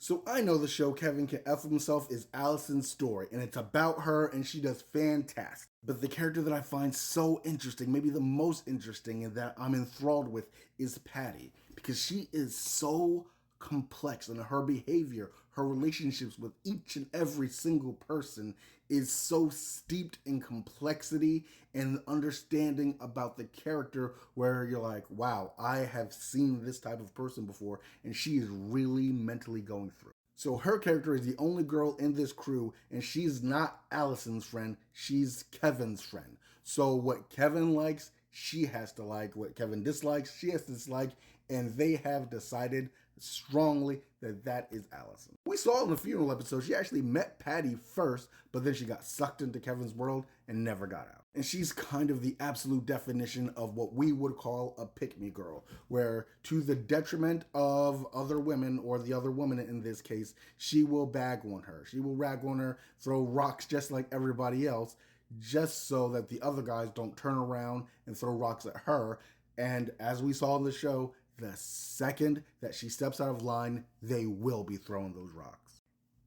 So I know the show Kevin Can F Himself is Allison's story, and it's about her, and she does fantastic. But the character that I find so interesting, maybe the most interesting, and that I'm enthralled with, is Patty, because she is so complex, and her behavior, her relationships with each and every single person is so steeped in complexity and understanding about the character, where you're like, wow, I have seen this type of person before, and she is really mentally going through. So her character is the only girl in this crew, and she's not Allison's friend, she's Kevin's friend. So what Kevin likes, she has to like. What Kevin dislikes, she has to dislike, and they have decided strongly that that is Allison. We saw in the funeral episode, she actually met Patty first, but then she got sucked into Kevin's world and never got out. And she's kind of the absolute definition of what we would call a pick-me girl, where to the detriment of other women, or the other woman in this case, she will bag on her. She will rag on her, throw rocks just like everybody else, just so that the other guys don't turn around and throw rocks at her. And as we saw in the show, the second that she steps out of line, they will be throwing those rocks.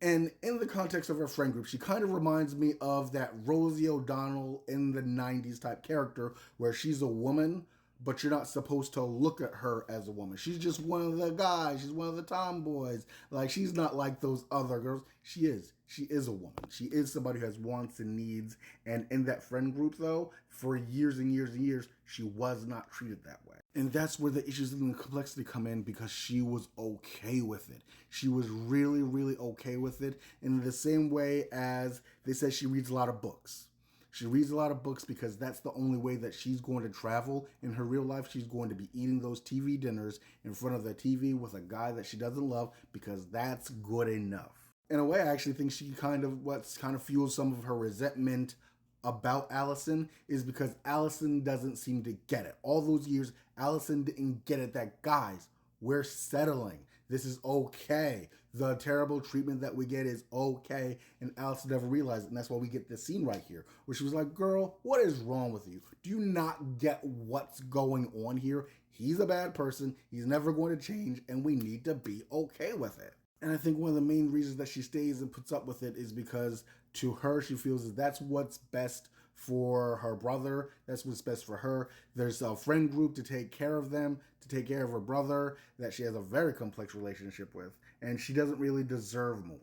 And in the context of her friend group, she kind of reminds me of that Rosie O'Donnell in the 90s type character, where she's a woman, but you're not supposed to look at her as a woman. She's just one of the guys. She's one of the tomboys. Like, she's not like those other girls. She is. She is a woman. She is somebody who has wants and needs. And in that friend group, though, for years and years and years, she was not treated that way. And that's where the issues and the complexity come in, because she was okay with it. She was really, really okay with it. In the same way as they said, she reads a lot of books. She reads a lot of books because that's the only way that she's going to travel in her real life. She's going to be eating those TV dinners in front of the TV with a guy that she doesn't love, because that's good enough. In a way, I actually think she what's kind of fuels some of her resentment about Allison is because Allison doesn't seem to get it. All those years, Allison didn't get it that, guys, we're settling. This is okay. The terrible treatment that we get is okay. And Allison never realized it. And that's why we get this scene right here, where she was like, girl, what is wrong with you? Do you not get what's going on here? He's a bad person. He's never going to change. And we need to be okay with it. And I think one of the main reasons that she stays and puts up with it is because to her, she feels that that's what's best for her brother. That's what's best for her. There's a friend group to take care of them, to take care of her brother that she has a very complex relationship with, and she doesn't really deserve more.